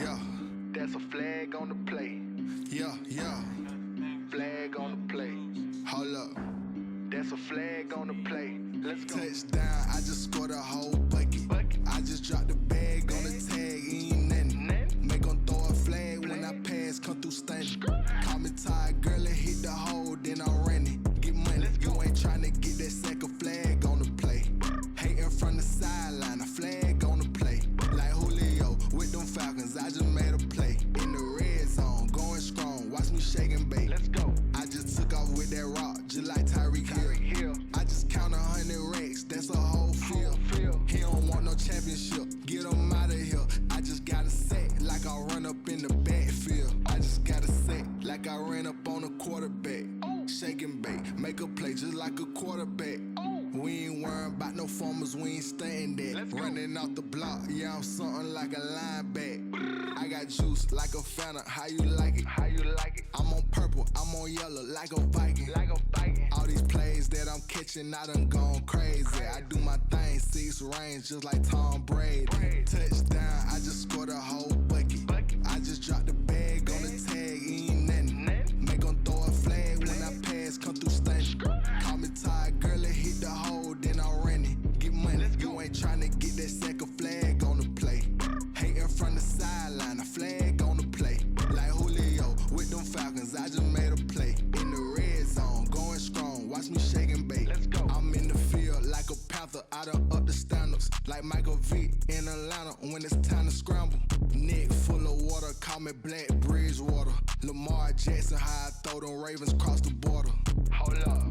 yeah. That's a flag on the play. Yeah, yeah. Flag on the play. Hold up. That's a flag on the play. Let's go. Touchdown, I just scored a whole bucket. I just dropped the bag on the tag, ain't nothing. Make 'em throw a flag when I pass, come through stunning. Call me tired, girl, and hit the hole, then I'm running. Get money, you ain't tryna get that second flag on the play. Hating from the sideline, a flag on the play. Like Julio with them Falcons, I just made a play. In the red zone, going strong, watch me shake and bake. Let's go. I just took off with that rock, just like Tyreek Hill. I just count 100 racks, that's a whole field. He don't want no championship, get him out of here. I just got a set, like I run up in the backfield. I just got a set, like I ran up on a quarterback. Shake and bake, make a play just like a quarterback. We ain't worrying about no formers, we ain't staying there. Running off the block, yeah, I'm something like a linebacker. I got juice like a Fanta, how you like it? How you like it? I'm on purple, I'm on yellow, like a Viking. Like a Viking. All these plays that I'm catching, I done gone crazy. I do my thing, 6 range, just like Tom Brady. Touchdown, I just scored a whole bucket. I just dropped the bag on the tag, ain't nothing. Make 'em throw a flag when I pass, come through stunning. Call me tired, girl, and hit the hole, then I'm running. Get money, you ain't tryna get that second flag on the play. Hating from the sideline, a flag on the play. Like Julio with them Falcons, I just made a play. In the red zone, going strong, watch me shake and bake. Let's go. I'm in the field like a Panther, I done up the standards. Like Michael Vick in Atlanta when it's time to scramble. Neck full of water, call me Black Bridgewater. Lamar Jackson, how I throw them Ravens cross the border. Hold up.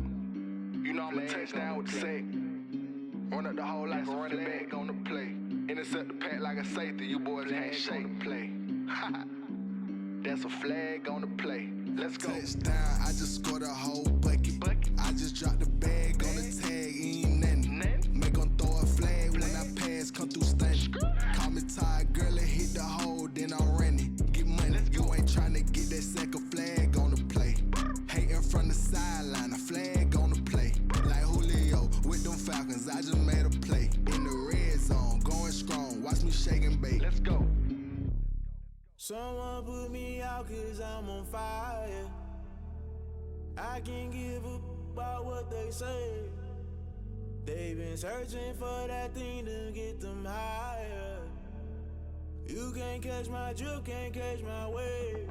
You know I'm a touchdown with the sack. Run up the hole like a running back on the play. Intercept the pack like a safety. You boys can't shake the play. That's a flag on the play. Let's go. Touchdown, I just scored a whole bucket. I just dropped the bag on the tag, ain't nothing. Make 'em throw a flag when I pass, come through stunning. Call me tired, girl, and hit the hole, then I'm running. Get money, you ain't tryna get that second flag on the play. Hating from the sideline, a flag on the play. Like Julio with them Falcons, I just made a play. In the red zone, going strong, watch me shake and bake. Let's go. Someone put me out 'cause I'm on fire. I can't give up about what they say. They've been searching for that thing to get them higher. You can't catch my drift, can't catch my wave.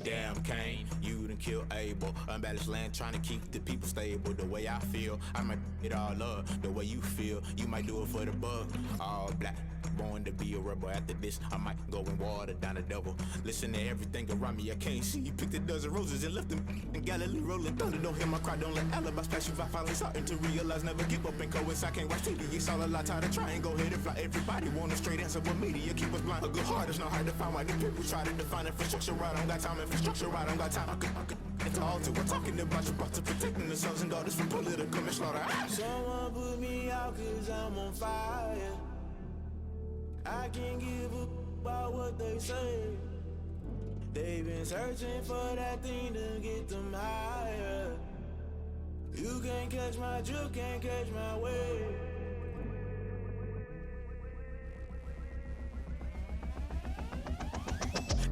Damn Kane, you done killed Abel. Unbalanced land trying to keep the people stable. The way I feel, I might it all up. The way you feel, you might do it for the bug. All black, born to be a rebel. After this, I might go and water down the devil. Listen to everything around me, I can't see. Picked a dozen roses and left them in Galilee rolling thunder. Don't hear my cry, don't let alibis pass you. I finally starting to realize, never give up and coincide. I can't watch TV, it's all a lot. Tired of trying, go ahead and fly. Everybody want a straight answer, but media keep us blind. A good heart is not hard to find. Why the people try to define infrastructure right? I don't got time, infrastructure right, I don't got time. I could it's all to we're talking about your to protecting the sons and daughters from political manslaughter. Someone put me out 'cause I'm on fire. I can't give up about what they say. They've been searching for that thing to get them higher. You can't catch my drift, can't catch my wave.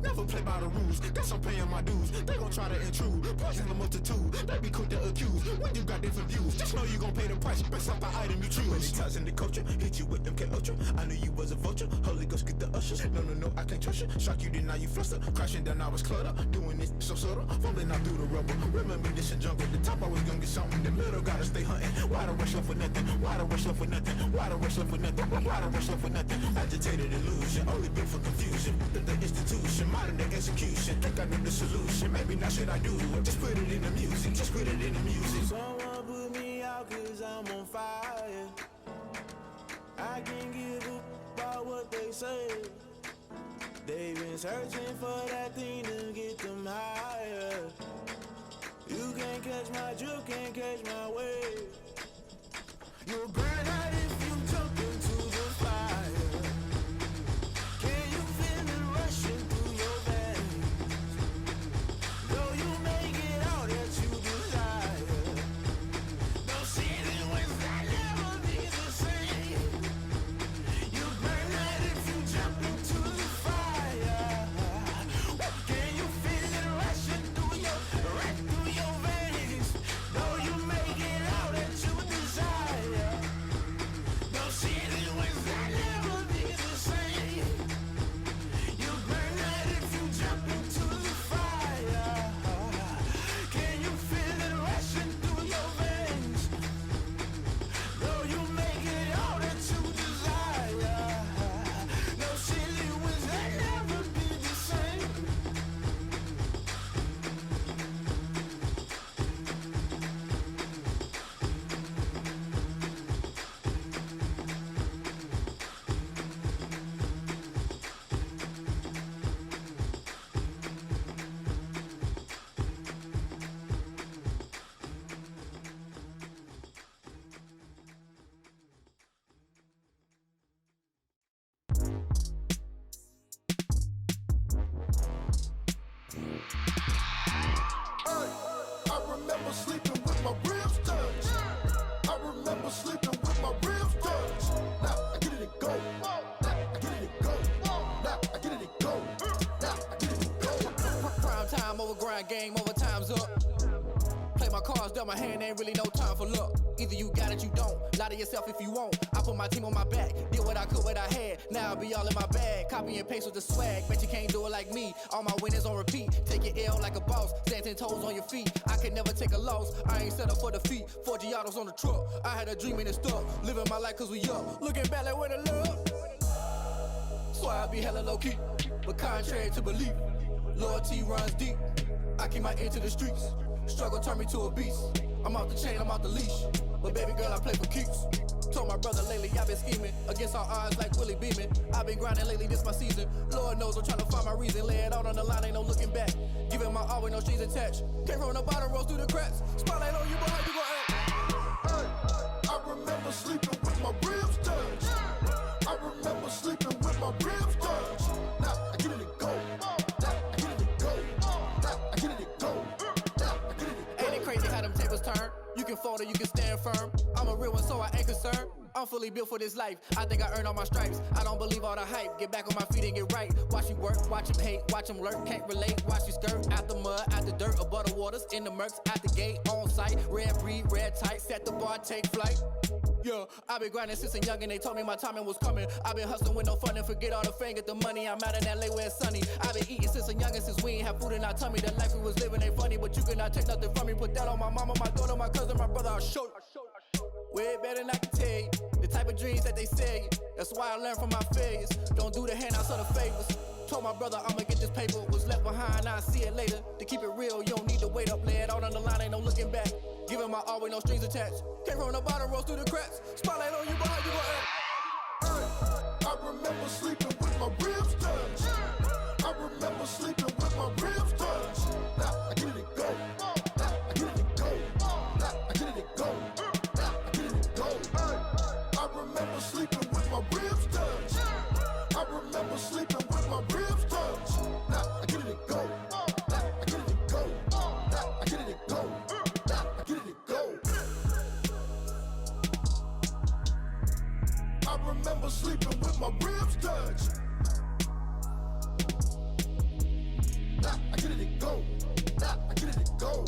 Never play by the rules, guess I'm paying my dues. They gon' try to intrude, poison the multitude. They be quick to accuse, when you got different views. Just know you gon' pay the price, based off the item you choose. When they tossing the culture, hit you with them K-Ultra. I knew you was a vulture, Holy Ghost get the ushers. No, I can't trust you. Shock you, then now you fluster. Crashing down, I was clutter. Doing this so subtle, falling out through the rubble. Remember this a jungle, the top always gonna get something. The middle gotta stay hunting. Why the rush left with nothing? Why the rush left with nothing? Why the rush left with nothing? Why the rush left with nothing? Agitated illusion, only built for confusion. The institution, modern day execution. Think I know the solution, maybe not should I do it. Just put it in the music, just put it in the music. Someone put me out 'cause I'm on fire. I can't give up about what they say. They've been searching for that thing to get them higher. You can't catch my drift, can't catch my wave. You'll burn out if you jump into the fire. Can you feel it rushing through your veins? Though you may get all that you desire, those seasons will never be the same. You burn out if you jump into the fire. mind game, overtime's up. Play my cards, dealt my hand, ain't really no time for luck. Either you got it, you don't. Lie to yourself if you won't. I put my team on my back, did what I could, what I had. Now I'll be all in my bag, copy and paste with the swag. Bet you can't do it like me. All my winners on repeat. Take your L like a boss, stand 10 toes on your feet. I can never take a loss. I ain't set up for defeat. 4 Giottos on the truck. I had a dream and it stuck. Living my life cause we up. Looking back like where the love. Swear I be hella low key, but contrary to belief, loyalty runs deep. I keep my ear to the streets. Struggle turned me to a beast. I'm off the chain, I'm off the leash. But baby girl, I play for keeps. Told my brother lately, I've been scheming against all odds like Willie Beeman. I've been grinding lately, this my season. Lord knows I'm trying to find my reason. Lay it out on the line, ain't no looking back. Giving my all with no strings attached. Came from the bottom, rose through the cracks. Spotlight on you, boy, how you gon' act? Hey, I remember sleeping with my ribs touched. I remember sleeping with my ribs touched. Now I get it to go. Now I get it to go. Now I get it to go. Now I get it to go. Ain't it crazy how them tables turn? You can fold or you can stand firm. I'm a real one, so I ain't concerned. I'm fully built for this life. I think I earned all my stripes. I don't believe all the hype. Get back on my feet and get right. Watch you work, watch him hate, watch him lurk. Can't relate, watch you skirt. Out the mud, out the dirt, above the waters. In the murks, out the gate, on site. Red breed, red tight. Set the bar, take flight. Yeah, I been grinding since a young and they told me my timing was coming. I been hustling with no fun and forget all the fame, get the money. I'm out in LA where it's sunny. I been eating since a young and since we ain't have food in our tummy. The life we was living ain't funny, but you cannot take nothing from me. Put that on my mama, my daughter, my cousin, my brother, I'll show you. Way better than I can tell you. The type of dreams that they sell you. That's why I learned from my failures. Don't do the handouts or the favors. Told my brother I'ma get this paper. Was left behind, I'll see it later. To keep it real, you don't need to wait up. Lay it out on the line, ain't no looking back. Giving my all with no strings attached. Came from the bottom, rose through the cracks. Spotlight on you, boy, how you gon' act? Hey, I remember sleeping with my ribs touched. I remember sleeping with my ribs touched. Now I get it to go. Now I get it to go. Now I get it to go. Now I get it to go. Hey, I remember sleeping with my ribs touched. I remember sleeping with my ribs touched. Now I get it to go. Now I get it to go. Now I get it to go. Now I get it to go. I remember sleeping with my ribs touched. Now I get it to go. Now I get it to go.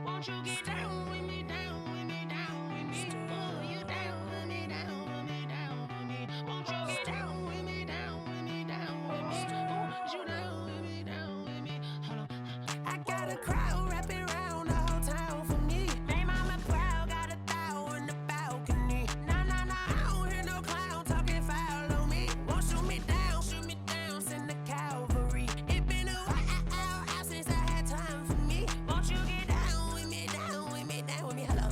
Won't you get down with me, down with me, down with me? Oh, you down with me, down with me, down with me. Won't you get down with me, down with me, down with me? Oh, you down with me, down with me? Hold on. I got a crowd wrapping around the whole town for me. They mama proud, got a thou on the balcony. Nah, nah, nah, I don't hear no clown talking foul on me. Won't shoot me down, send the cavalry. It been a while since I had time for me. Won't you get down with me, down with me, down with me? Hello.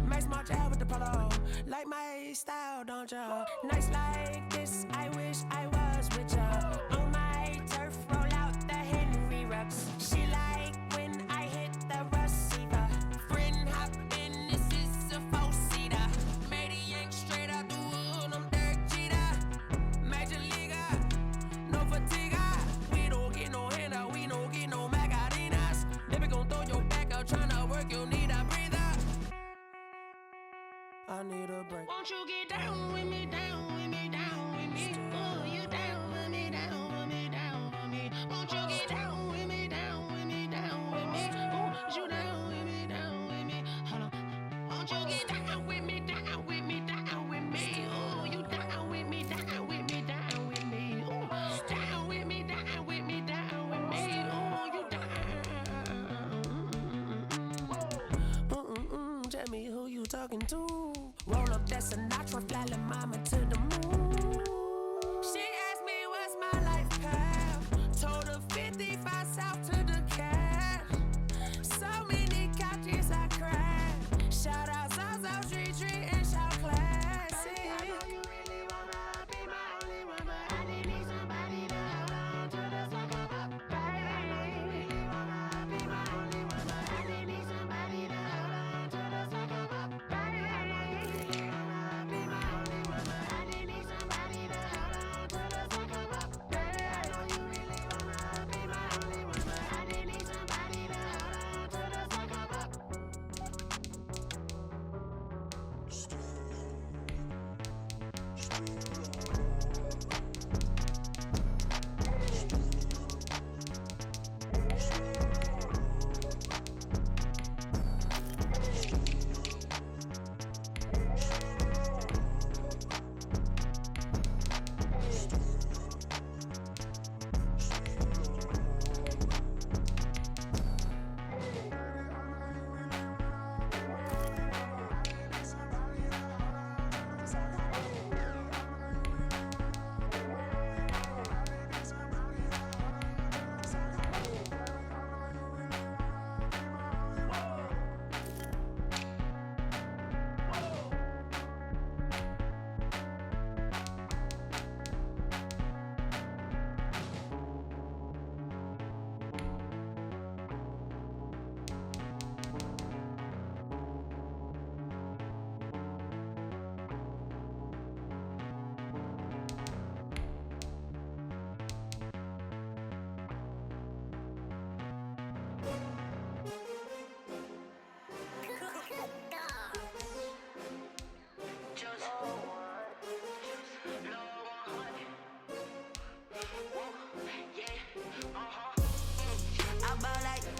Max March out with the polo. Like my style, don't ya? Nights like this, I wish I was with ya. On my turf, roll out the Henry Rux. She like when I hit the receiver. Friend hop in, this is a four-seater. Made a yank straight out the wood, I'm Derek Jeter. Major leaguer, no fatigue. We don't get no handout, we don't get no Macarinas. They be gon' throw your back out, tryna work, you need a breather. I need a break. Won't you get down with me, down with me, down with me? Oh, you down with me, down with me, down with me? Won't you get down with me, down with me, down with me? Oh, you down with me, down with me? Hold on. Won't you get down with me, down with me, down with me? Oh, you down with me, down with me, down with me? Oh, down with me, down with me, down with me? Oh, you down. Tell me who you talking to. Roll up that Sinatra, fly la mama to the moon. She asked me what's my life path. Told her 55 south to the cat. So many couches I cried. Shout out Zazo, Tree, and shout classic. I know you really wanna be my only one, but I didn't need somebody to hold on to the second up. Baby, I know you really wanna be my only one, but I didn't need somebody to hold on to the second up. Baby, I know you really wanna be my only one, but I didn't need somebody to hold on to the second up.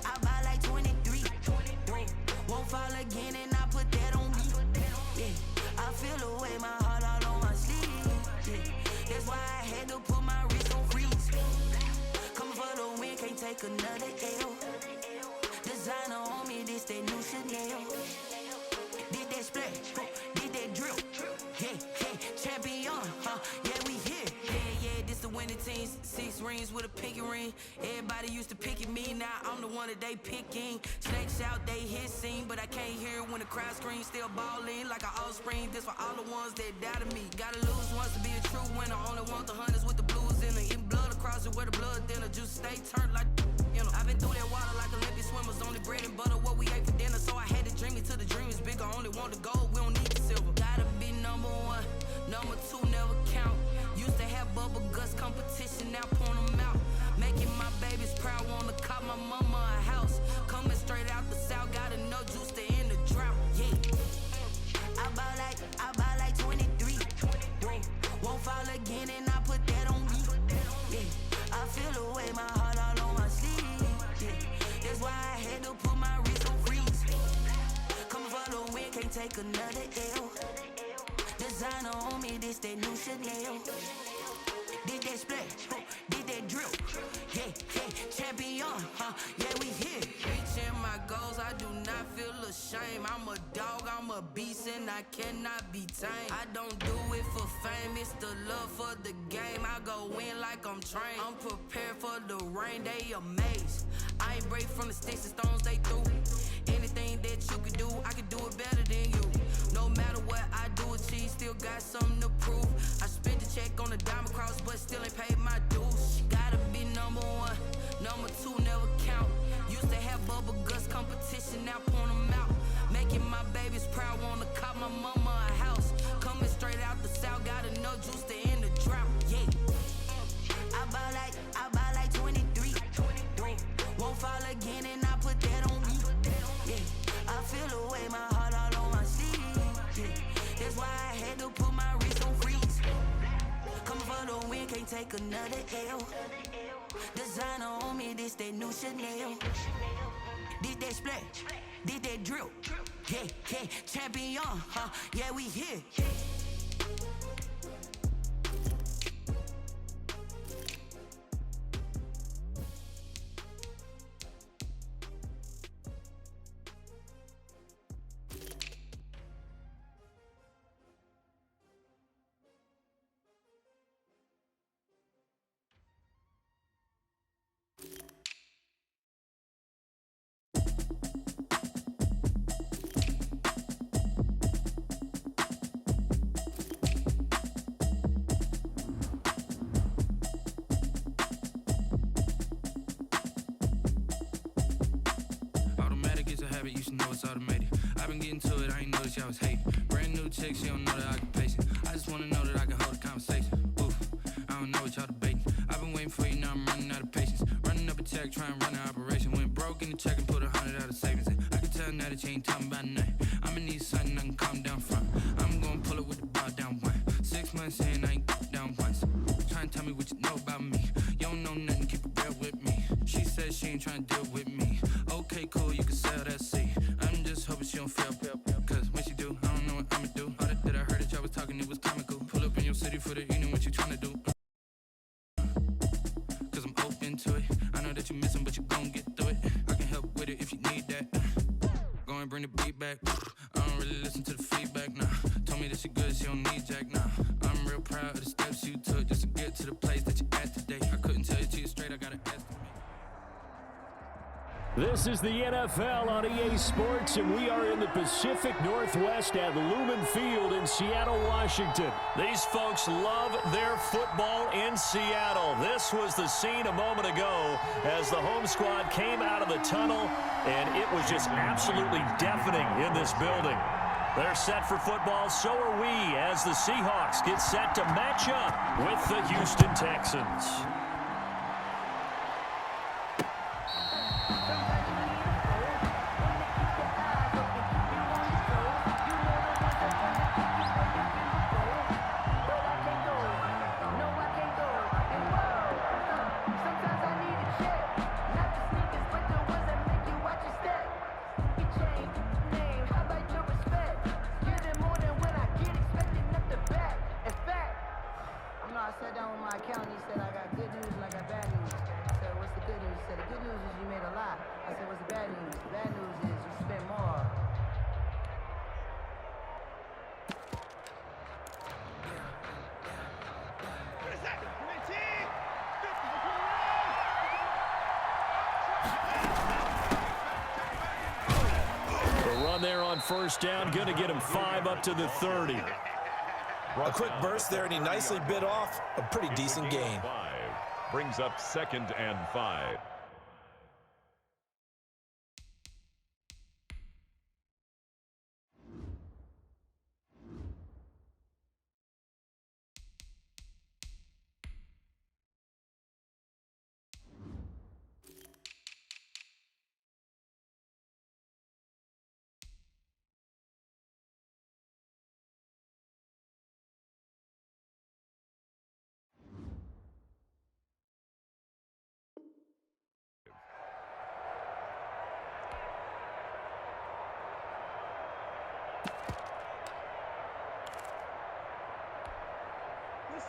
I buy like 23. Won't fall again and I put that on me. Yeah, I feel away my heart all on my sleeve. Yeah, that's why I had to put my wrist on freeze. Coming for the win, can't take another L. Designer on me, this that new Chanel. Did that splash, did that drill. Yeah, champion, yeah, we here. Yeah, this the winning team. 6 rings with a pinky ring. Everybody used to pick at me, now I'm the one that they picking. Snakes out, they hit scene, but I can't hear it when the crowd screams. Still ballin' like an offspring. This for all the ones that doubted me. Gotta lose once to be a true winner. Only want the hunters with the blues in it. Eating blood across it where the blood thinner. Juice stay turned like you know. I've been through that water like Olympic swimmers. Only bread and butter what we ate for dinner. So I had to dream it till the dream is bigger. Only want the gold, we don't need the silver. Gotta be number 1, number 2 never count. Used to have bubble guts competition, now point them out. Making my babies proud, wanna cop my mama a house. Coming straight out the south, gotta know juice to end the drought. Yeah, I buy like 23. Won't fall again and I put that on me. Yeah, I feel away my heart all on my sleeve. Yeah, that's why I had to put my wrist on freeze. Coming for the win, can't take another L. Designer on me, this that new Chanel. Did that splash, did that drill. Yeah, champion, yeah, we here. Reaching my goals, I do not feel ashamed. I'm a dog, I'm a beast, and I cannot be tamed. I don't do it for fame, it's the love for the game. I go in like I'm trained. I'm prepared for the rain, they amazed. I ain't break from the sticks and stones they threw. Anything that you could do, I could do it better than you. No matter what I do, achieve, still got something to prove. I spent the check on the diamond cross, but still ain't paid my dues. Gotta be number 1, number 2 never count. Used to have bubble guts competition, now point them out. Making my babies proud, wanna cop my mama a house. Coming straight out the south, gotta know juice to end the drought. Yeah, I buy like 23. Won't fall again and I put that on me. Yeah, I feel away my heart all on my sleeve. Yeah, that's why I had to put my wrist on freeze. Coming for the win, can't take another L. Designer on me, this that new Chanel. Did that splash, did that drill. Yeah, champion, yeah, we here. You should know it's automated. I've been getting to it, I ain't noticed y'all was hating. Brand new chick, she don't know the occupation. I just wanna know that I can hold a conversation. Oof, I don't know what y'all debating. I've been waiting for you, now I'm running out of patience. Running up a check, trying to run an operation. Went broke in the check and put 100 out of savings in. I can tell now that you ain't talking about nothing. I'ma need something I can calm down from. I'm gonna pull it with the bar down one. 6 months months in, I ain't down once. Trying to tell me what you know about me. You don't know nothing, keep it real with me. She said she ain't trying to deal with me. Okay, cool, you can sell that seat. I'm just hoping she don't feel. Cause when she do, I don't know what I'ma do. All that I heard that y'all was talking, it was comical. Pull up in your city for the evening, what you trying to do? Cause I'm open to it. I know that you missing, but you gon' get through it. I can help with it if you need that. Go and bring the beat back. I don't really listen to the feedback, nah. Told me that she good, she don't need jack, nah. I'm real proud of the steps you took just to get to the place that you at today. I couldn't tell you to you straight, I gotta estimate. This is the NFL on EA Sports, and we are in the Pacific Northwest at Lumen Field in Seattle, Washington. These folks love their football in Seattle. This was the scene a moment ago as the home squad came out of the tunnel, and it was just absolutely deafening in this building. They're set for football, so are we, as the Seahawks get set to match up with the Houston Texans. There on first down, going to get him 5 up to the 30. A quick burst there, and he nicely bit off a pretty decent gain. Brings up 2nd and 5.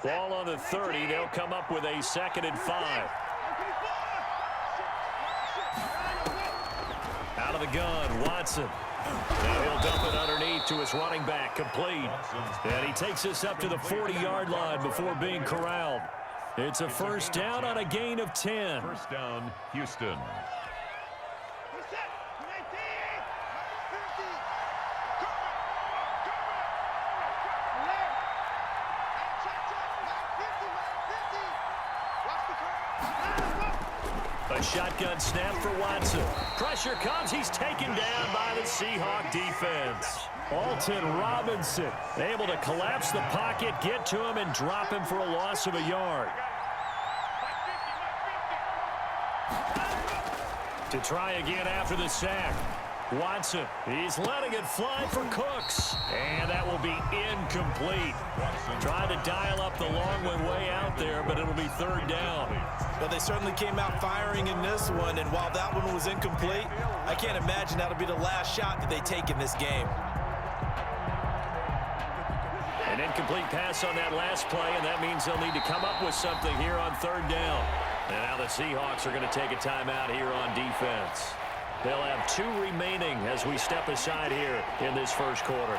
Ball on the 30. They'll come up with a 2nd and 5. Out of the gun, Watson. Now he'll dump it underneath to his running back, complete. And he takes us up to the 40-yard line before being corralled. It's a first down on a gain of 10. First down, Houston. A shotgun snap for Watson. Pressure comes. He's taken down by the Seahawk defense. Alton Robinson able to collapse the pocket, get to him, and drop him for a loss of a yard. To try again after the sack. Watson, he's letting it fly for Cooks. And that will be incomplete. Trying to dial up the long one way out there, but it'll be 3rd down. Well, they certainly came out firing in this one, and while that one was incomplete, I can't imagine that'll be the last shot that they take in this game. An incomplete pass on that last play, and that means they'll need to come up with something here on 3rd down. And now the Seahawks are going to take a timeout here on defense. They'll have 2 remaining as we step aside here in this first quarter.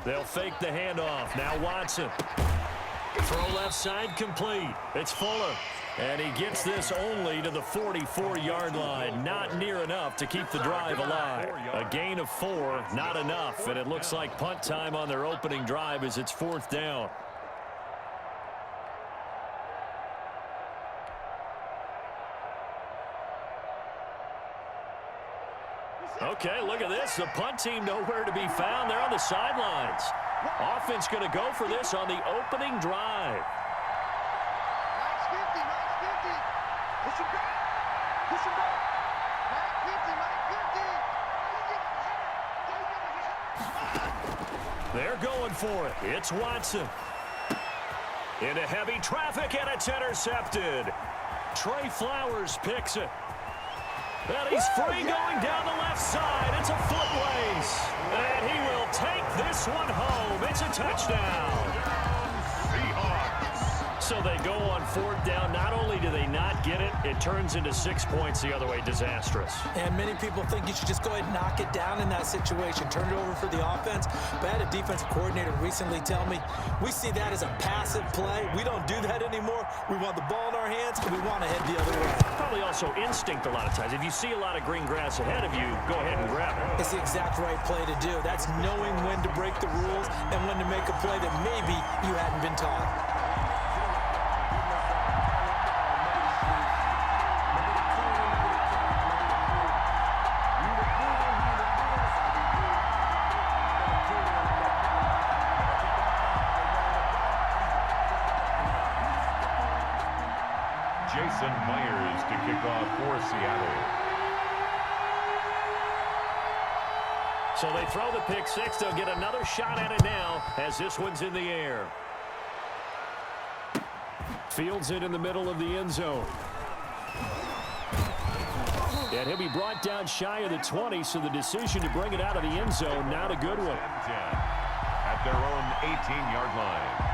They'll fake the handoff. Now Watson. Throw left side complete. It's Fuller. And he gets this only to the 44-yard line. Not near enough to keep the drive alive. A gain of 4, not enough. And it looks like punt time on their opening drive as it's 4th down. Okay, look at this. The punt team nowhere to be found. They're on the sidelines. Offense going to go for this on the opening drive. Nice 50, nice 50. Push him back. Push him back. Nice 50, nice 50. They're going for it. It's Watson. Into heavy traffic, and it's intercepted. Trey Flowers picks it. And he's free going down the left side. It's a foot race. And he will take this one home. It's a touchdown. So they go on 4th down. Not only do they not get it, it turns into 6 points the other way. Disastrous. And many people think you should just go ahead and knock it down in that situation. Turn it over for the offense. But I had a defensive coordinator recently tell me, we see that as a passive play. We don't do that anymore. We want the ball in our hands, and we want to head the other way. Probably also instinct a lot of times. If you see a lot of green grass ahead of you, go ahead and grab it. It's the exact right play to do. That's knowing when to break the rules and when to make a play that maybe you hadn't been taught. Jason Myers to kick off for Seattle. So they throw the pick six. They'll get another shot at it now as this one's in the air. Fields it in the middle of the end zone. And he'll be brought down shy of the 20, so the decision to bring it out of the end zone, not a good one. 10 at their own 18-yard line.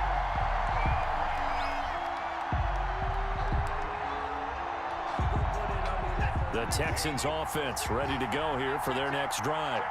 The Texans offense ready to go here for their next drive.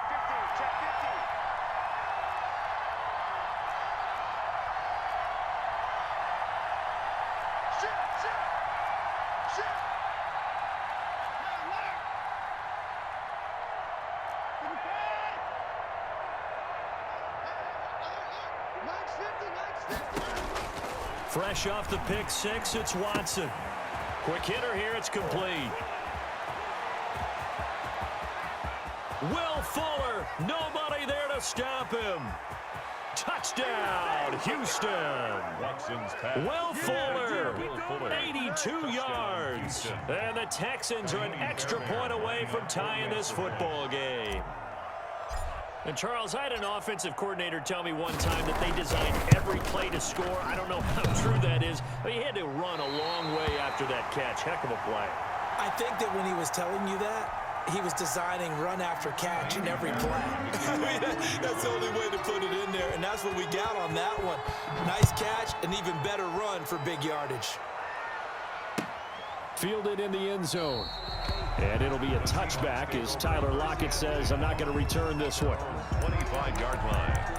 Fresh off the pick six, it's Watson. Quick hitter here, it's complete. Will Fuller, nobody there to stop him. Touchdown, Houston. Will Fuller, 82 yards. And the Texans are an extra point away from tying this football game. And Charles, I had an offensive coordinator tell me one time that they designed every play to score. I don't know how true that is, but he had to run a long way after that catch. Heck of a play. I think that when he was telling you that, he was designing run after catch in every play. That's the only way to put it in there, and that's what we got on that one. Nice catch, an even better run for big yardage. Fielded in the end zone. And it'll be a touchback as Tyler Lockett says, I'm not going to return this one. 25-yard line.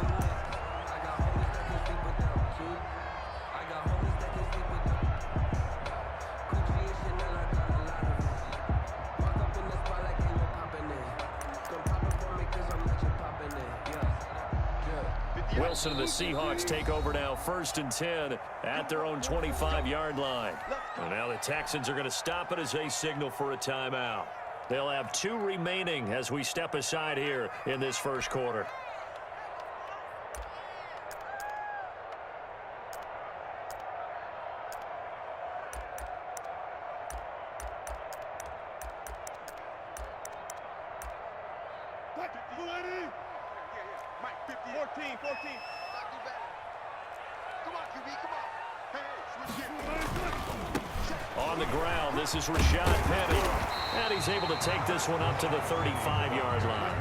Wilson and the Seahawks take over now, 1st and 10 at their own 25-yard line. And now the Texans are going to stop it as they signal for a timeout. They'll have 2 remaining as we step aside here in this first quarter. On the ground, this is Rashad Penny. And he's able to take this one up to the 35-yard line.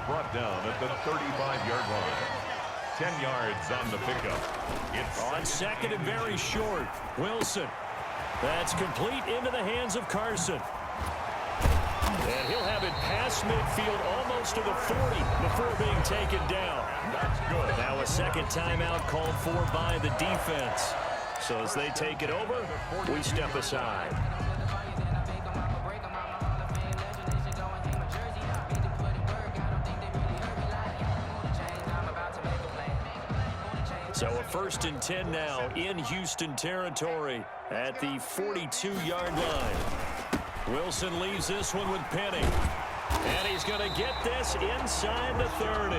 Brought down at the 35-yard line. 10 yards on the pickup. It's on second and very short. Wilson. That's complete into the hands of Carson. And he'll have it past midfield almost to the 40 before being taken down. That's good. Now a second timeout called for by the defense. So as they take it over, we step aside. So a 1st and 10 now in Houston territory at the 42-yard line. Wilson leaves this one with Penny. And he's going to get this inside the 30.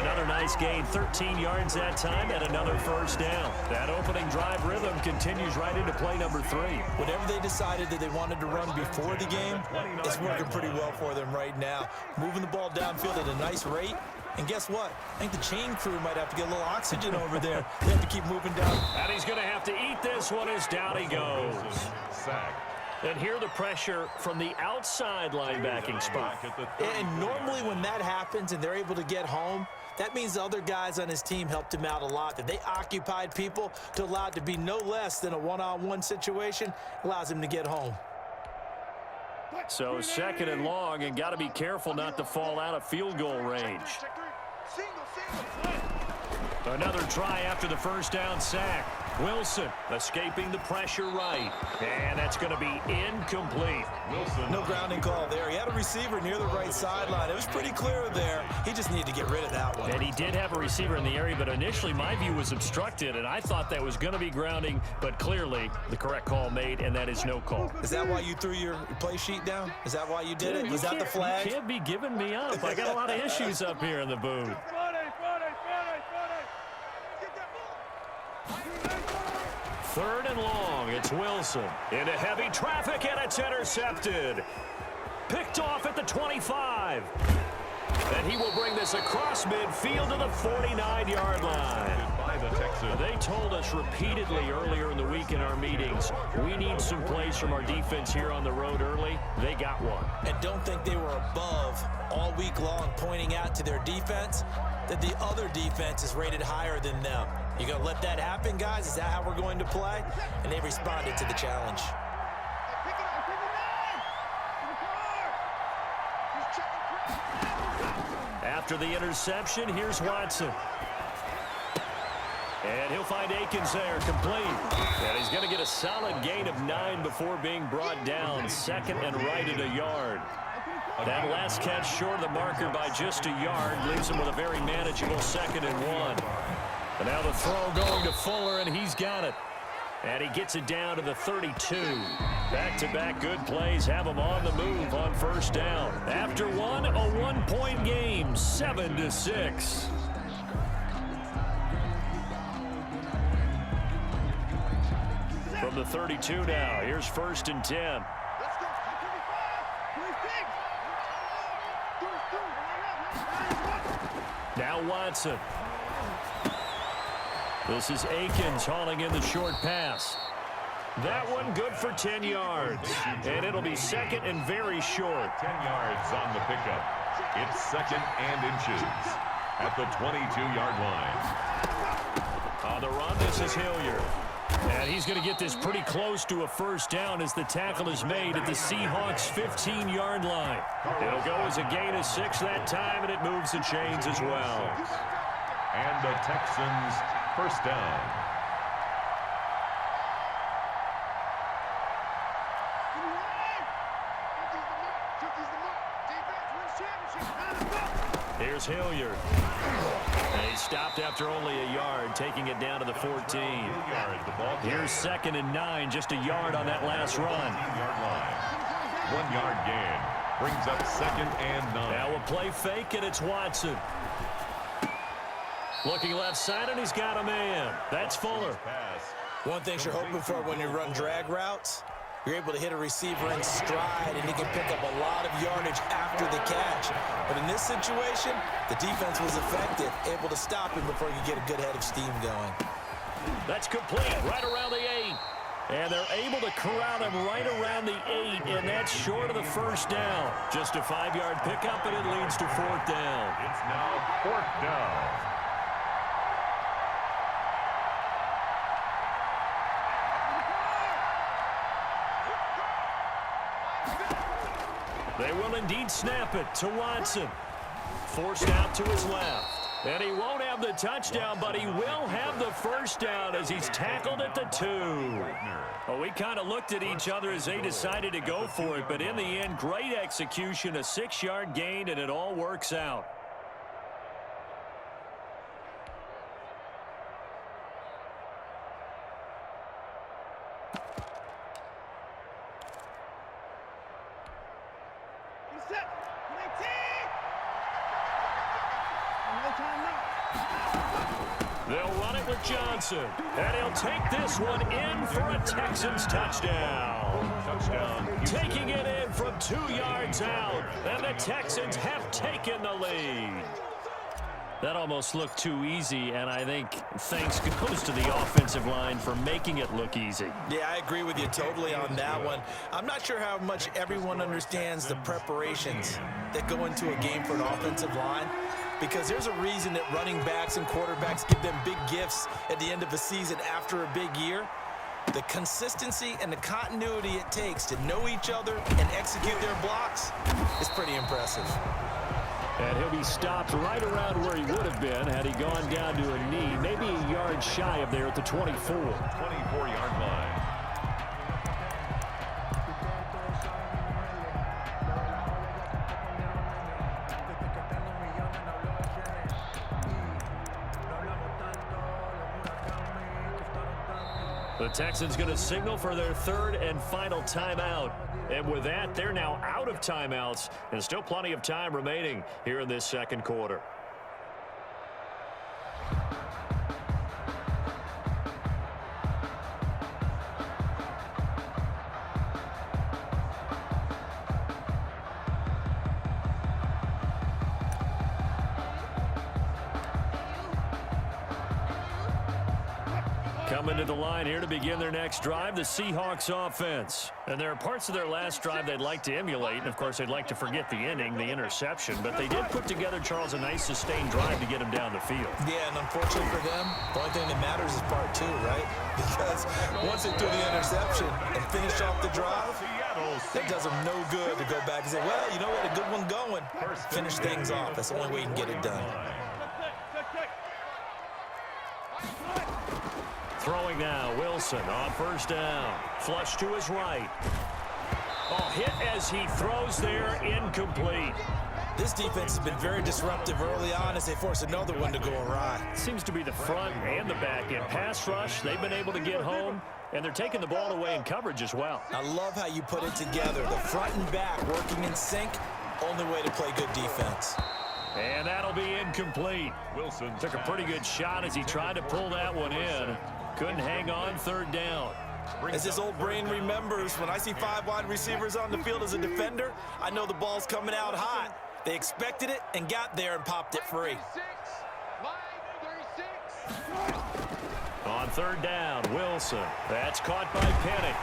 Another nice gain, 13 yards that time, and another first down. That opening drive rhythm continues right into play number 3. Whatever they decided that they wanted to run before the game, it's working pretty well for them right now. Moving the ball downfield at a nice rate. And guess what? I think the chain crew might have to get a little oxygen over there. They have to keep moving down. And he's going to have to eat this one as down he goes. Sack. And here the pressure from the outside linebacking spot. And normally when that happens and they're able to get home, that means the other guys on his team helped him out a lot. That they occupied people to allow it to be no less than a one-on-one situation allows him to get home. So 2nd and long, and got to be careful not to fall out of field goal range. Another try after the first down sack. Wilson escaping the pressure right. And that's going to be incomplete. Wilson. No grounding call there. He had a receiver near the right sideline. It was pretty clear there. He just needed to get rid of that one. And he did have a receiver in the area, but initially my view was obstructed, and I thought that was going to be grounding, but clearly the correct call made, and that is no call. Is that why you threw your play sheet down? Is that why you did it? Was that the flag? You can't be giving me up. I got a lot of issues up here in the booth. Third and long, it's Wilson. Into heavy traffic, and it's intercepted. Picked off at the 25. And he will bring this across midfield to the 49-yard line. They told us repeatedly earlier in the week in our meetings, we need some plays from our defense here on the road early. They got one. And don't think they were above all week long pointing out to their defense that the other defense is rated higher than them. You gonna let that happen, guys? Is that how we're going to play? And they responded to the challenge. After the interception, here's Watson. And he'll find Akins there, complete. And he's going to get a solid gain of 9 before being brought down. 2nd and right at a yard. That last catch short of the marker by just a yard leaves him with a very manageable 2nd and 1. And now the throw going to Fuller, and he's got it. And he gets it down to the 32. Back-to-back good plays have him on the move on first down. After one, a one-point game, 7-6. From the 32 now, here's 1st and 10. Now Watson. This is Akins hauling in the short pass. That one good for 10 yards. And it'll be 2nd and very short. 10 yards on the pickup. It's 2nd and inches at the 22-yard line. On the run, this is Hilliard. And he's going to get this pretty close to a first down as the tackle is made at the Seahawks' 15-yard line. It'll go as a gain of 6 that time, and it moves the chains as well. And the Texans first down. Here's Hilliard. And he stopped after only a yard, taking it down to the 14. Here's 2nd and 9, just a yard on that last run. 1 yard gain brings up 2nd and 9. Now a play fake, and it's Watson. Looking left side, and he's got a man. That's Fuller. One thing you're hoping for when you run drag routes, you're able to hit a receiver in stride, and he can pick up a lot of yardage after the catch. But in this situation, the defense was effective, able to stop him before he could get a good head of steam going. That's complete, right around the 8. And they're able to corral him right around the 8, and that's short of the first down. Just a 5-yard pickup, and it leads to 4th down. It's now 4th down. They will indeed snap it to Watson. Forced out to his left. And he won't have the touchdown, but he will have the first down as he's tackled at the 2. Well, we kind of looked at each other as they decided to go for it, but in the end, great execution, a 6-yard gain, and it all works out. They'll run it with Johnson, and he'll take this one in for a Texans touchdown. Taking it in from 2 yards out, and the Texans have taken the lead. That almost looked too easy, and I think thanks goes to the offensive line for making it look easy. Yeah, I agree with you totally on that one. I'm not sure how much everyone understands the preparations that go into a game for an offensive line, because there's a reason that running backs and quarterbacks give them big gifts at the end of the season after a big year. The consistency and the continuity it takes to know each other and execute their blocks is pretty impressive. And he'll be stopped right around where he would have been had he gone down to a knee, maybe a yard shy of there at the 24. 24-yard line. The Texans going to signal for their third and final timeout. And with that, they're now out of timeouts, and still plenty of time remaining here in this second quarter. Coming to the line here to begin their next drive, the Seahawks offense. And there are parts of their last drive they'd like to emulate. And, of course, they'd like to forget the inning, the interception. But they did put together, Charles, a nice sustained drive to get them down the field. Yeah, and unfortunately for them, the only thing that matters is part two, right? Because once they threw the interception and finish off the drive, that does them no good to go back and say, well, you know what, a good one going. Finish things off. That's the only way you can get it done. Throwing now, Wilson on first down. Flush to his right. Oh, hit as he throws there, incomplete. This defense has been very disruptive early on as they force another one to go awry. Seems to be the front and the back end. Pass rush, they've been able to get home, and they're taking the ball away in coverage as well. I love how you put it together. The front and back working in sync, only way to play good defense. And that'll be incomplete. Wilson took a pretty good shot as he tried to pull that one in. Couldn't hang on third down. As his old brain remembers, when I see 5 wide receivers on the field as a defender, I know the ball's coming out hot. They expected it and got there and popped it free. On third down, Wilson. That's caught by Penny.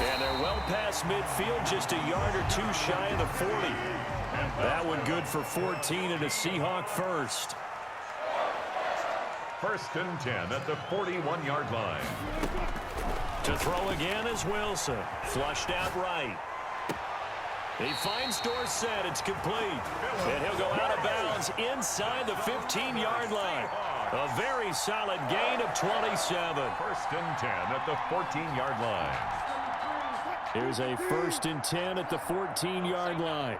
And they're well past midfield, just a yard or two shy of the 40. That one good for 14 and a Seahawk first. First and 10 at the 41-yard line. To throw again is Wilson. Flushed out right. He finds Dorsett. It's complete. And he'll go out of bounds inside the 15-yard line. A very solid gain of 27. First and 10 at the 14-yard line. Here's a first and 10 at the 14-yard line.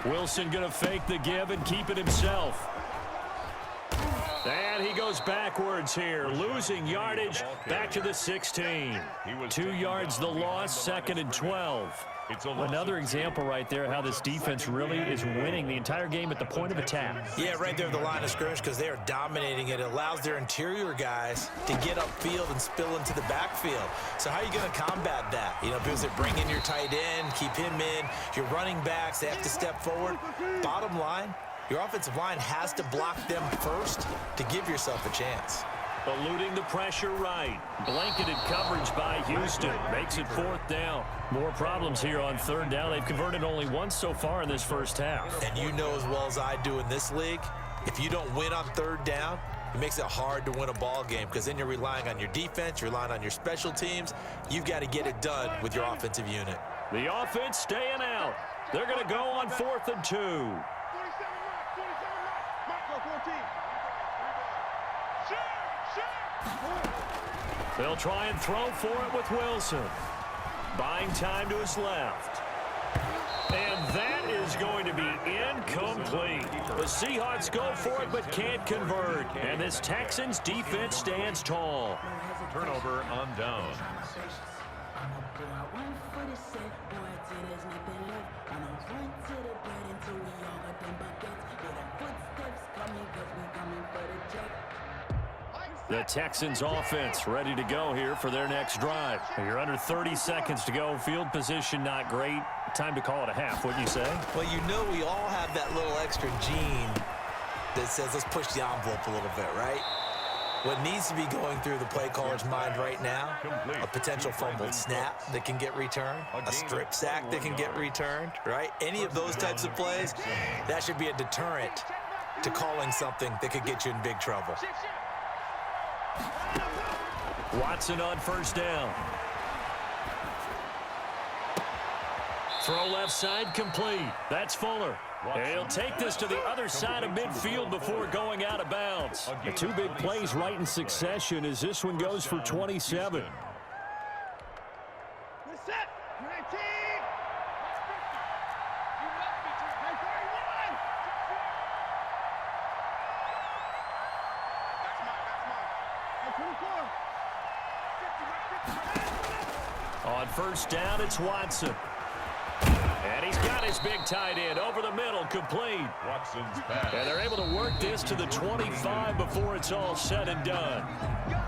Wilson going to fake the give and keep it himself. And he goes backwards here, losing yardage back to the 16. 2 yards the loss, second and 12. Another example right there how this defense really is winning the entire game at the point of attack. Yeah, right there at the line of scrimmage because they are dominating it. It allows their interior guys to get upfield and spill into the backfield. So how are you going to combat that? You know, because they bring in your tight end, keep him in. Your running backs, they have to step forward. Bottom line, your offensive line has to block them first to give yourself a chance. Eluding the pressure right. Blanketed coverage by Houston. Makes it fourth down. More problems here on third down. They've converted only once so far in this first half. And you know as well as I do in this league, if you don't win on third down, it makes it hard to win a ball game because then you're relying on your defense, you're relying on your special teams. You've got to get it done with your offensive unit. The offense staying out. They're going to go on 4th and 2. They'll try and throw for it with Wilson. Buying time to his left. And that is going to be incomplete. The Seahawks go for it but can't convert. And this Texans defense stands tall. Turnover on downs. there's nothing left. I don't run to the bread until we all got them buckets. Yeah, the footsteps coming, cause we coming for the check. The Texans offense ready to go here for their next drive. You're under 30 seconds to go. Field position not great. Time to call it a half, wouldn't you say? Well, you know we all have that little extra gene that says let's push the envelope a little bit, right? What needs to be going through the play caller's mind right now, a potential fumbled snap that can get returned, a strip sack that can get returned, right? Any of those types of plays, that should be a deterrent to calling something that could get you in big trouble. Watson on first down. Throw left side complete. That's Fuller. And he'll take this to the other side of midfield before going out of bounds. The two big plays right in succession as this one goes for 27. On first down, it's Watson. And he's got his big tight end over the middle, complete. Watson's pass. And they're able to work this to the 25 before it's all said and done.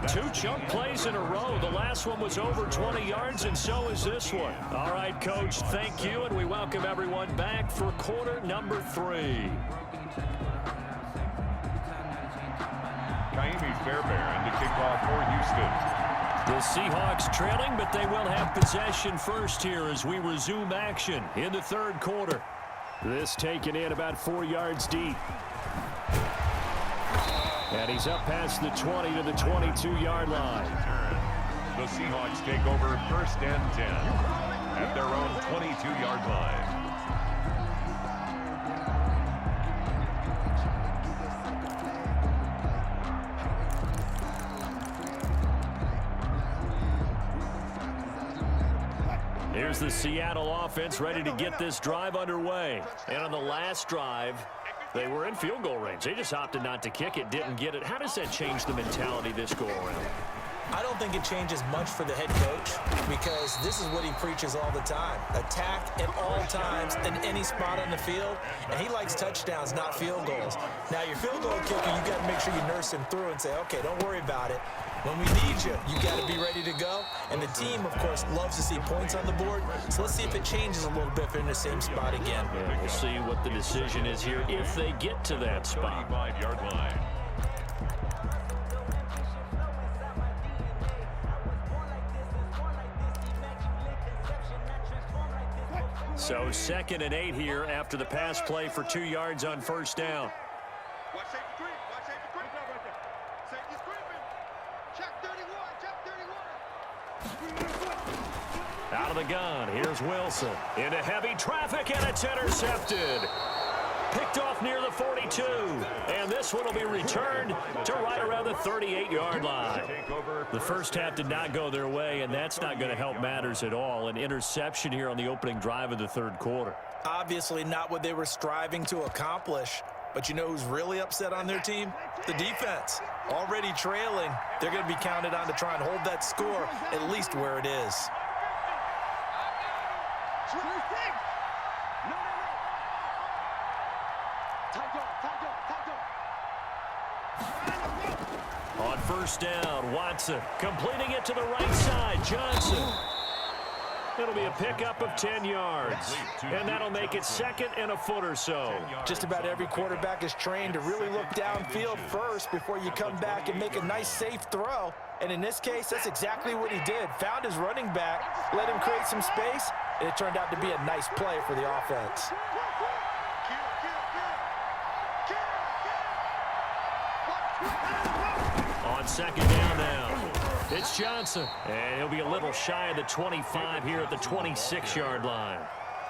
Two chunk plays in a row. The last one was over 20 yards, and so is this one. All right, Coach, thank you, and we welcome everyone back for quarter number 3. Kaimi Fairbairn to kick off for Houston. The Seahawks trailing, but they will have possession first here as we resume action in the third quarter. This taken in about 4 yards deep. And he's up past the 20 to the 22-yard line. The Seahawks take over first and 10 at their own 22-yard line. Here's the Seattle offense ready to get this drive underway. And on the last drive, they were in field goal range. They just opted not to kick it, didn't get it. How does that change the mentality this go-around? I don't think it changes much for the head coach because this is what he preaches all the time. Attack at all times in any spot on the field, and he likes touchdowns, not field goals. Now, your field goal kicker, you got to make sure you nurse him through and say, okay, don't worry about it. When we need you, you got to be ready to go. And the team, of course, loves to see points on the board. So let's see if it changes a little bit if they're in the same spot again. Yeah, we'll see what the decision is here if they get to that spot. 35-yard line. So 2nd and 8 here after the pass play for 2 yards on first down. Watch safety creep. Watch safety creep. Safety's creeping. Check 31. Out of the gun, here's Wilson. Into heavy traffic, and it's intercepted. Picked off near the 42. And this one will be returned to right around the 38-yard line. The first half did not go their way, and that's not going to help matters at all. An interception here on the opening drive of the third quarter. Obviously not what they were striving to accomplish. But you know who's really upset on their team? The defense. Already trailing. They're going to be counted on to try and hold that score at least where it is. On first down, Watson completing it to the right side. Johnson. It'll be a pickup of 10 yards. And that'll make it 2nd and a foot or so. Just about every quarterback is trained to really look downfield first before you come back and make a nice, safe throw. And in this case, that's exactly what he did. Found his running back, let him create some space, and it turned out to be a nice play for the offense. On 2nd down now, it's Johnson. And he'll be a little shy of the 25 here at the 26-yard line.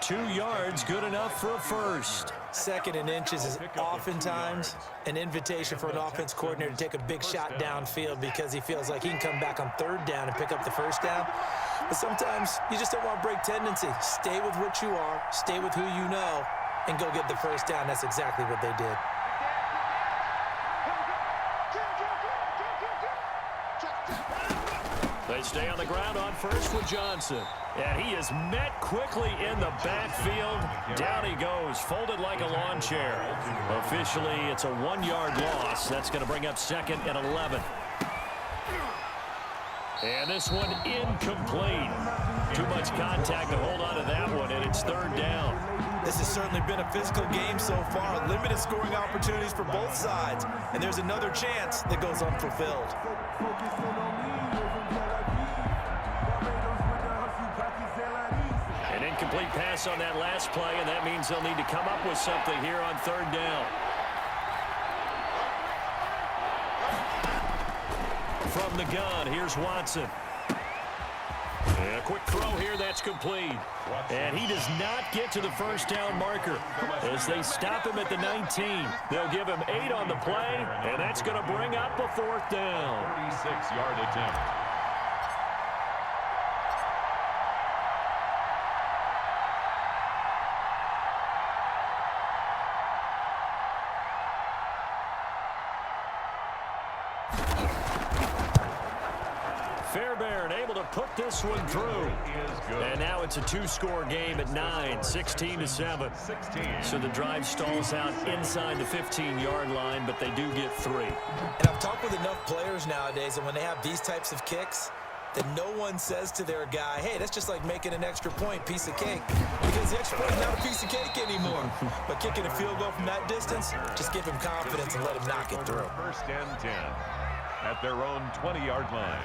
2 yards, good enough for a first. 2nd and inches is oftentimes an invitation for an offense coordinator to take a big shot downfield because he feels like he can come back on 3rd down and pick up the first down. But sometimes you just don't want to break tendency. Stay with what you are, stay with who you know, and go get the first down. That's exactly what they did. They stay on the ground on first with Johnson. And he is met quickly in the backfield. Down he goes, folded like a lawn chair. Officially, it's a 1-yard loss. That's going to bring up second and 11. And this one incomplete. Too much contact to hold on to that one, and it's third down. This has certainly been a physical game so far. Limited scoring opportunities for both sides. And there's another chance that goes unfulfilled. An incomplete pass on that last play, and that means they'll need to come up with something here on third down. From the gun, here's Watson. And a quick throw here, that's complete. And he does not get to the first down marker as they stop him at the 19. They'll give him 8 on the play, and that's going to bring up a fourth down. 36-yard attempt. Fairbairn able to put this one through. And now it's a 2-score game at 9, 16-7. So the drive stalls out inside the 15-yard line, but they do get 3. And I've talked with enough players nowadays, and when they have these types of kicks, that no one says to their guy, hey, that's just like making an extra point, piece of cake. Because the extra point is not a piece of cake anymore. But kicking a field goal from that distance, just give him confidence and let him knock it through. First and 10 at their own 20-yard line.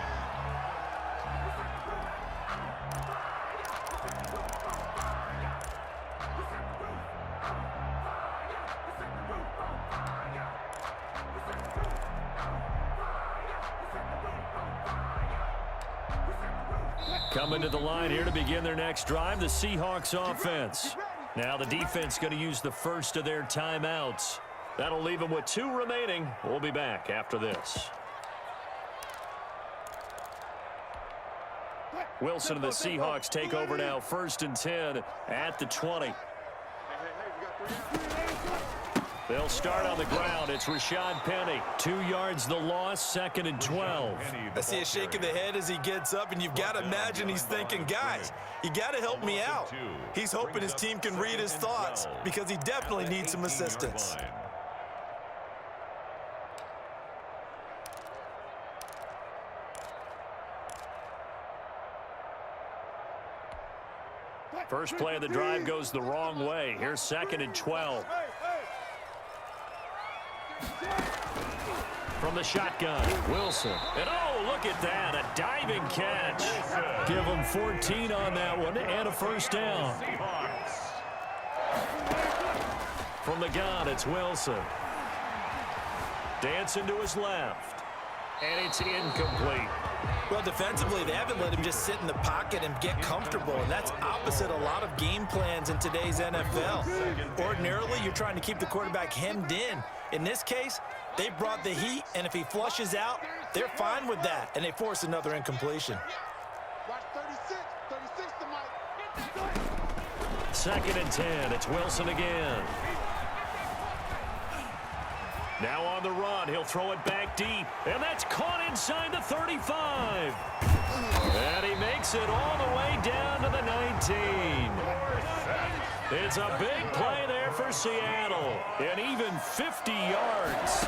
Coming to the line here to begin their next drive, the Seahawks offense. Now the defense going to use the first of their timeouts. That'll leave them with 2 remaining. We'll be back after this. Wilson and the Seahawks take over now, first and 10 at the 20. They'll start on the ground. It's Rashad Penny. 2 yards the loss, second and 12. I see a shake of the head as he gets up, and you've got to imagine he's thinking, guys, you got to help me out. He's hoping his team can read his thoughts because he definitely needs some assistance. First play of the drive goes the wrong way. Here's second and 12. From the shotgun, Wilson. And oh, look at that, a diving catch. Give him 14 on that one and a first down. From the gun, it's Wilson. Dancing to his left. And it's incomplete. Well, defensively, they haven't let him just sit in the pocket and get comfortable, and that's opposite a lot of game plans in today's NFL. Ordinarily, you're trying to keep the quarterback hemmed in. In this case, they brought the heat, and if he flushes out, they're fine with that, and they force another incompletion. Second and 10, it's Wilson again. Now on the run, he'll throw it back deep, and that's caught inside the 35. And he makes it all the way down to the 19. It's a big play there for Seattle, and even 50 yards.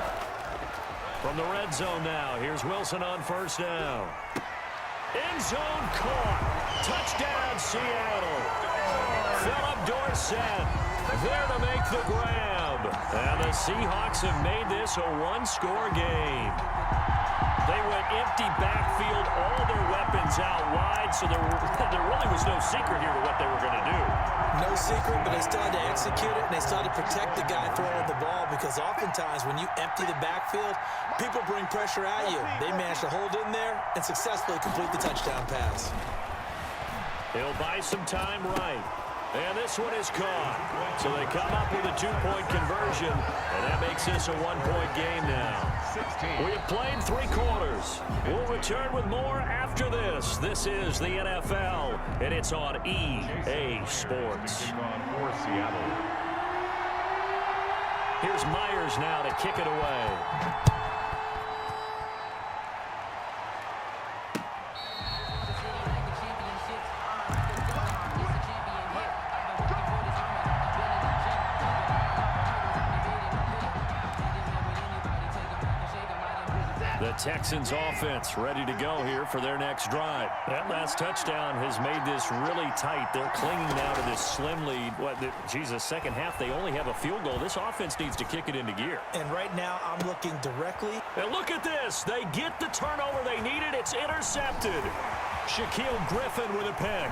From the red zone now, here's Wilson on first down. End zone caught. Touchdown, Seattle. Philip Dorsett there to make the grab. And the Seahawks have made this a 1-score game. They went empty backfield, all their weapons out wide, so there really was no secret here to what they were going to do. No secret, but they still had to execute it, and they still had to protect the guy throwing the ball, because oftentimes when you empty the backfield, people bring pressure at you. They managed to hold in there and successfully complete the touchdown pass. He'll buy some time right. And this one is caught. So they come up with a 2-point conversion, and that makes this a 1-point game now. We have played 3 quarters. We'll return with more after this. This is the NFL, and it's on EA Sports. Here's Myers now to kick it away. Texans offense ready to go here for their next drive. That last touchdown has made this really tight. They're clinging now to this slim lead. Second half, they only have a field goal. This offense needs to kick it into gear. And right now, I'm looking directly. And look at this. They get the turnover they needed. It's intercepted. Shaquille Griffin with a pick.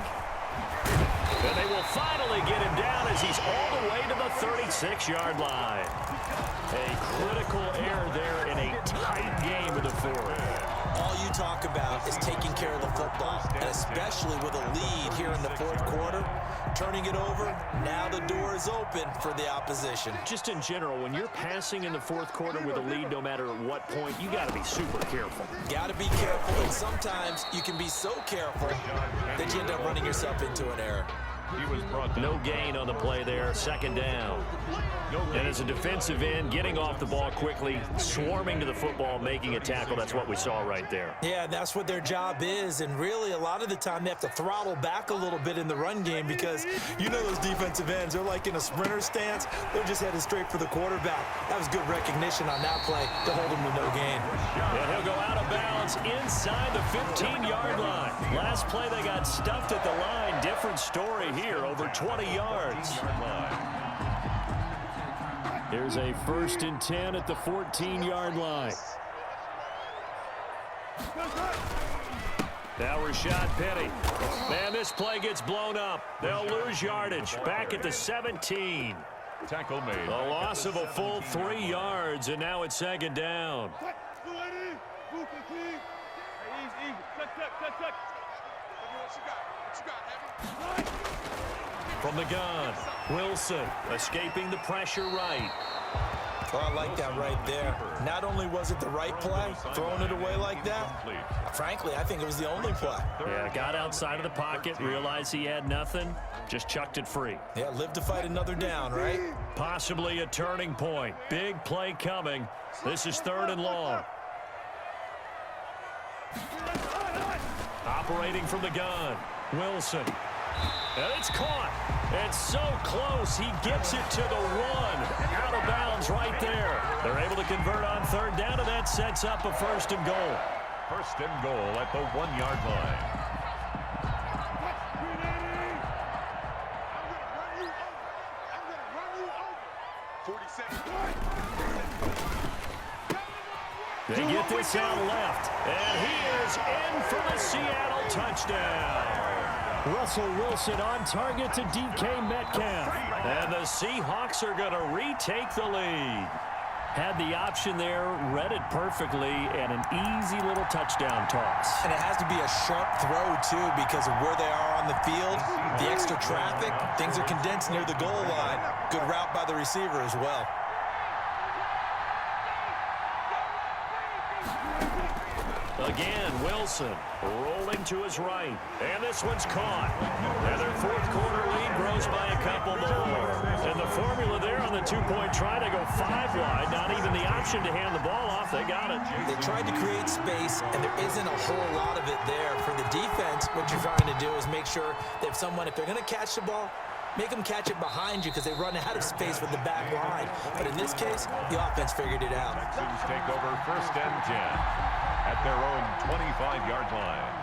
And they will finally get him down as he's all the way to the 36-yard line. A critical error there in a tight game of the fourth. All you talk about is taking care of the football, and especially with a lead here in the fourth quarter, turning it over, now the door is open for the opposition. Just in general, when you're passing in the fourth quarter with a lead, no matter what point, you got to be super careful. Got to be careful, and sometimes you can be so careful that you end up running yourself into an error. No gain on the play there, second down. And as a defensive end, getting off the ball quickly, swarming to the football, making a tackle, that's what we saw right there. Yeah, that's what their job is, and really a lot of the time they have to throttle back a little bit in the run game because you know those defensive ends, they're like in a sprinter stance, they're just headed straight for the quarterback. That was good recognition on that play to hold him to no gain. And he'll go out of bounds inside the 15-yard line. Last play they got stuffed at the line, different story here, over 20 yards. Here's a 1st and 10 at the 14-yard line. Now Rashad Penny. Man, this play gets blown up. They'll lose yardage. Back at the 17. Tackle made. A loss of a full 3 yards, and now it's second down. From the gun, Wilson escaping the pressure right. Well, I like that right there. Not only was it the right play, throwing it away like that, frankly, I think it was the only play. Yeah, got outside of the pocket, realized he had nothing, just chucked it free. Yeah, live to fight another down, right? Possibly a turning point. Big play coming. This is 3rd and long. Operating from the gun, Wilson. And it's caught. And so close, he gets it to the 1. Out of bounds right there. They're able to convert on 3rd down, and that sets up a 1st and goal. 1st and goal at the 1-yard line. They get this out left, and he is in for the Seattle touchdown. Russell Wilson on target to DK Metcalf. And the Seahawks are going to retake the lead. Had the option there, read it perfectly, and an easy little touchdown toss. And it has to be a sharp throw, too, because of where they are on the field, the extra traffic, things are condensed near the goal line. Good route by the receiver as well. Again, Wilson rolling to his right. And this one's caught. And their fourth quarter lead grows by a couple more. And the formula there on the two-point try to go 5 wide. Not even the option to hand the ball off. They got it. They tried to create space, and there isn't a whole lot of it there. For the defense, what you're trying to do is make sure that if they're going to catch the ball, make them catch it behind you because they run out of space with the back line. But in this case, the offense figured it out. Texans take over 1st and 10 at their own 25-yard line.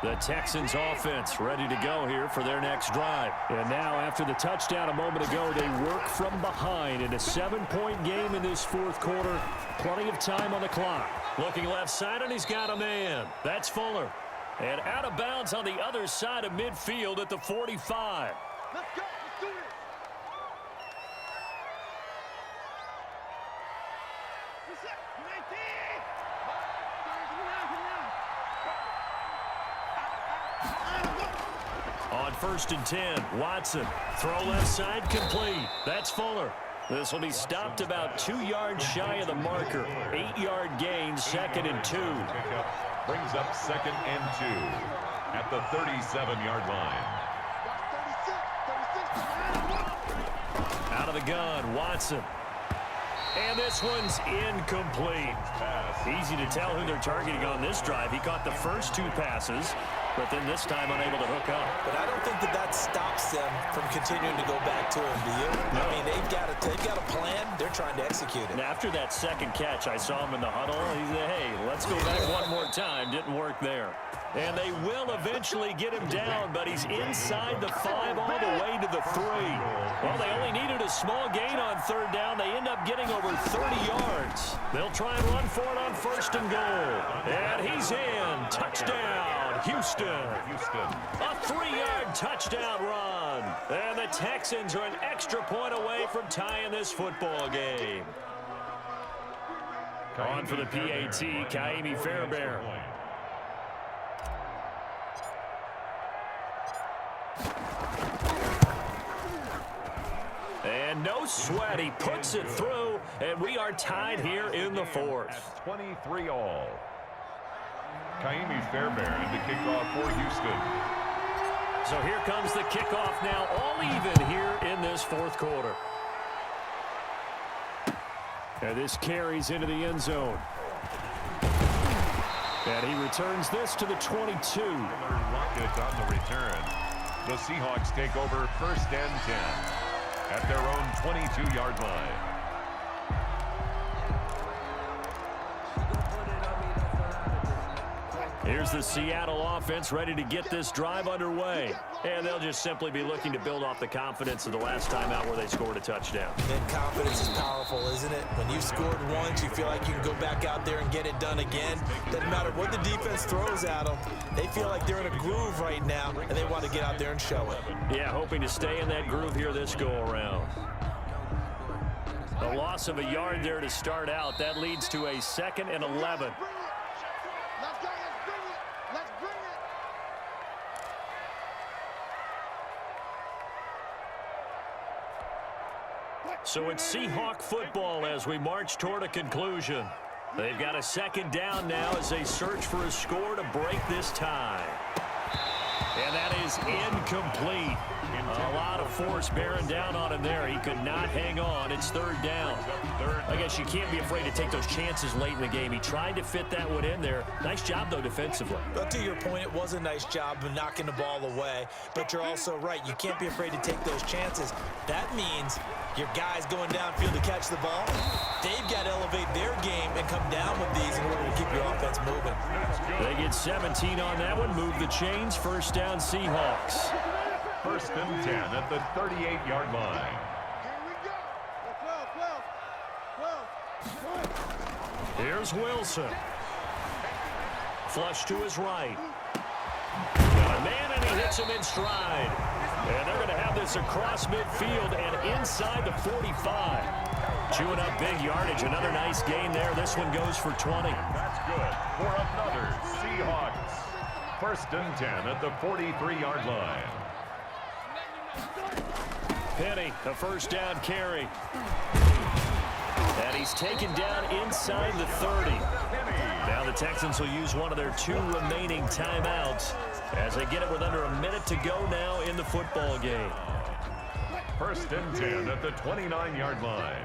The Texans offense ready to go here for their next drive. And now after the touchdown a moment ago, they work from behind in a 7-point game in this fourth quarter. Plenty of time on the clock. Looking left side, and he's got a man. That's Fuller. And out of bounds on the other side of midfield at the 45. Let's go. Let's do it. On 1st and 10, Watson. Throw left side, complete. That's Fuller. This will be stopped about 2 yards shy of the marker. 8-yard gain, 2nd and 2. Brings up 2nd and 2 at the 37-yard line. Out of the gun, Watson. And this one's incomplete. Easy to tell who they're targeting on this drive. He caught the first 2 passes. but then this time unable to hook up. But I don't think that stops them from continuing to go back to him, do you? No. I mean, they've got a plan. They're trying to execute it. And after that second catch, I saw him in the huddle. He said, hey, let's go back one more time. Didn't work there. And they will eventually get him down, but he's inside the 5 all the way to the 3. Well, they only needed a small gain on third down. They end up getting over 30 yards. They'll try and run for it on 1st and goal. And he's in. Touchdown, Houston. A 3-yard touchdown run. And the Texans are an extra point away from tying this football game. On for the PAT, Kaimi Fairbairn. And no sweat, he puts it through, and we are tied here in the 4th. At 23 all. Kaimi Fairbairn to kick off for Houston. So here comes the kickoff now, all even here in this 4th quarter. And this carries into the end zone. And he returns this to the 22. Lockett on the return. The Seahawks take over 1st and 10 at their own 22-yard line. Here's the Seattle offense ready to get this drive underway. And they'll just simply be looking to build off the confidence of the last time out where they scored a touchdown. And confidence is powerful, isn't it? When you've scored once, you feel like you can go back out there and get it done again. Doesn't matter what the defense throws at them. They feel like they're in a groove right now, and they want to get out there and show it. Yeah, hoping to stay in that groove here this go-around. A loss of a yard there to start out. That leads to a 2nd and 11. So it's Seahawk football as we march toward a conclusion. They've got a 2nd down now as they search for a score to break this tie. And that is incomplete. A lot of force bearing down on him there. He could not hang on. It's 3rd down. I guess you can't be afraid to take those chances late in the game. He tried to fit that one in there. Nice job, though, defensively. But to your point, it was a nice job of knocking the ball away. But you're also right. You can't be afraid to take those chances. That means your guys going downfield to catch the ball, they've got to elevate their game and come down with these in order to keep your offense moving. They get 17 on that one. Move the chains. 1st down, Seahawks. 1st and 10 at the 38-yard line. Here's Wilson. Flush to his right. Got a man, and he hits him in stride. And they're going to have this across midfield and inside the 45. Chewing up big yardage. Another nice gain there. This one goes for 20. That's good for another Seahawks. 1st and 10 at the 43-yard line. Penny, a 1st down carry. And he's taken down inside the 30. Now the Texans will use one of their 2 remaining timeouts as they get it with under a minute to go now in the football game. 1st and 10 at the 29-yard line.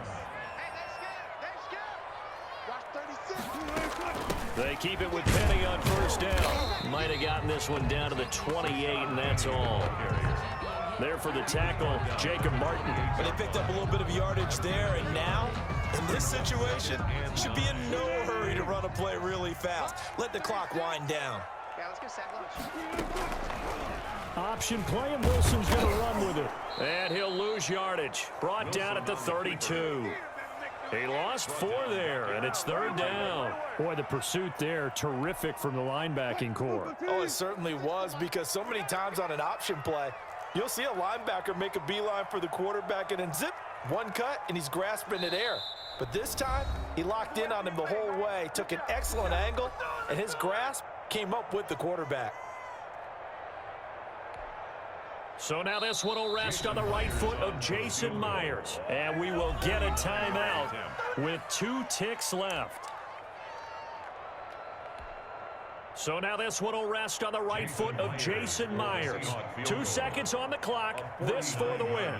They keep it with Penny on 1st down. Might have gotten this one down to the 28, and that's all. There for the tackle, Jacob Martin. But they picked up a little bit of yardage there, and now, in this situation, should be in no hurry to run a play really fast. Let the clock wind down. Yeah, let's get sack lunch. Option play, and Wilson's going to run with it. And he'll lose yardage. Brought down at the 32. He lost 4 there, and it's 3rd down. Boy, the pursuit there, terrific from the linebacking core. Oh, it certainly was, because so many times on an option play, you'll see a linebacker make a beeline for the quarterback, and then zip, one cut, and he's grasping at air. But this time, he locked in on him the whole way, took an excellent angle, and his grasp came up with the quarterback. So now this one will rest on the right foot of Jason Myers. And we will get a timeout with 2 ticks left. So now this one will rest on the right foot of Jason Myers. 2 seconds on the clock. This for the win.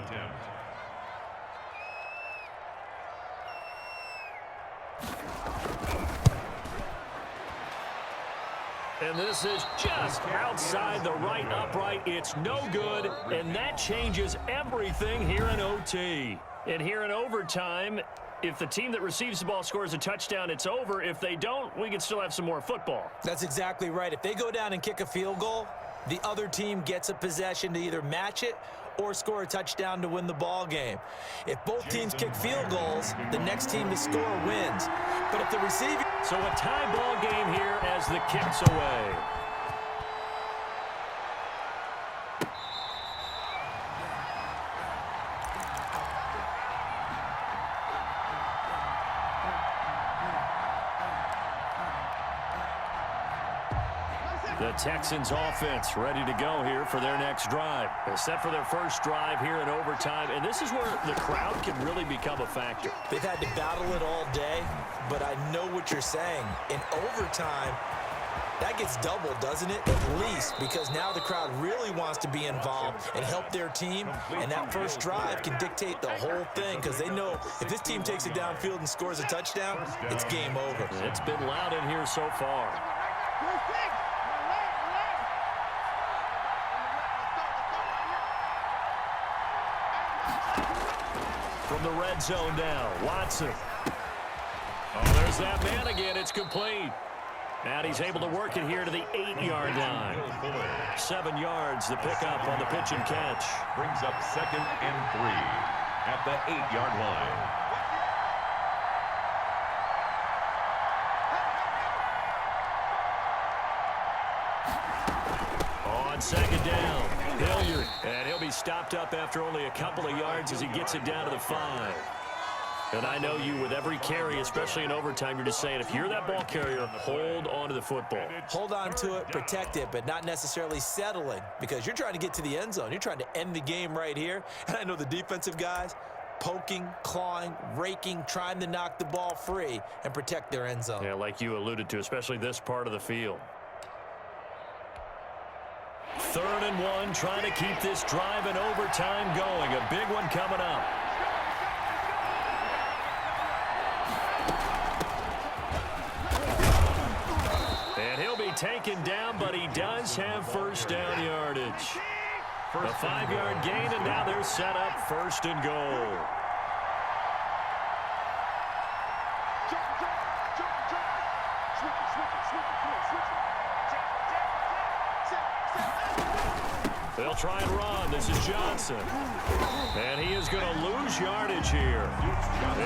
And this is just outside the right upright. It's no good, and that changes everything here in OT. And here in overtime, if the team that receives the ball scores a touchdown, it's over. If they don't, we can still have some more football. That's exactly right. If they go down and kick a field goal, the other team gets a possession to either match it or score a touchdown to win the ball game. If both teams kick field goals, the next team to score wins. But if the receiver... So a tie ball game here as the kick's away. The Texans offense ready to go here for their next drive. They're set for their first drive here in overtime, and this is where the crowd can really become a factor. They've had to battle it all day, but I know what you're saying. In overtime, that gets doubled, doesn't it? At least, because now the crowd really wants to be involved and help their team, and that first drive can dictate the whole thing because they know if this team takes it downfield and scores a touchdown, it's game over. It's been loud in here so far. From the red zone now, Watson. Oh, there's that man again. It's complete. And he's able to work it here to the 8-yard line. 7 yards, the pickup on the pitch and catch. Brings up 2nd and 3 at the 8-yard line. On 2nd down, Hilliard. And he'll be stopped up after only a couple of yards as he gets it down to the 5. And I know you, with every carry, especially in overtime, you're just saying, if you're that ball carrier, hold on to the football. Hold on to it, protect it, but not necessarily settling because you're trying to get to the end zone. You're trying to end the game right here. And I know the defensive guys poking, clawing, raking, trying to knock the ball free and protect their end zone. Yeah, like you alluded to, especially this part of the field. 3rd and 1, trying to keep this drive in overtime going. A big one coming up. And he'll be taken down, but he does have first down yardage. A 5-yard gain, and now they're set up 1st and goal. They'll try and run. This is Johnson. And he is going to lose yardage here.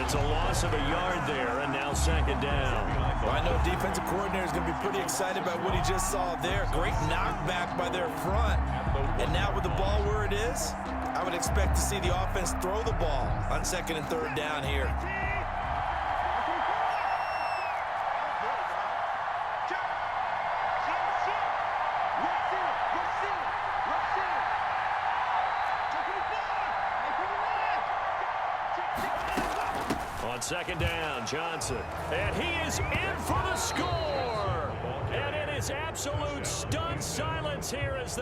It's a loss of a yard there, and now 2nd down. Well, I know defensive coordinator is going to be pretty excited about what he just saw there. Great knockback by their front. And now with the ball where it is, I would expect to see the offense throw the ball on 2nd and 3rd down here. On 2nd down, Johnson. And he is in for the score. And it is absolute stunned silence here as they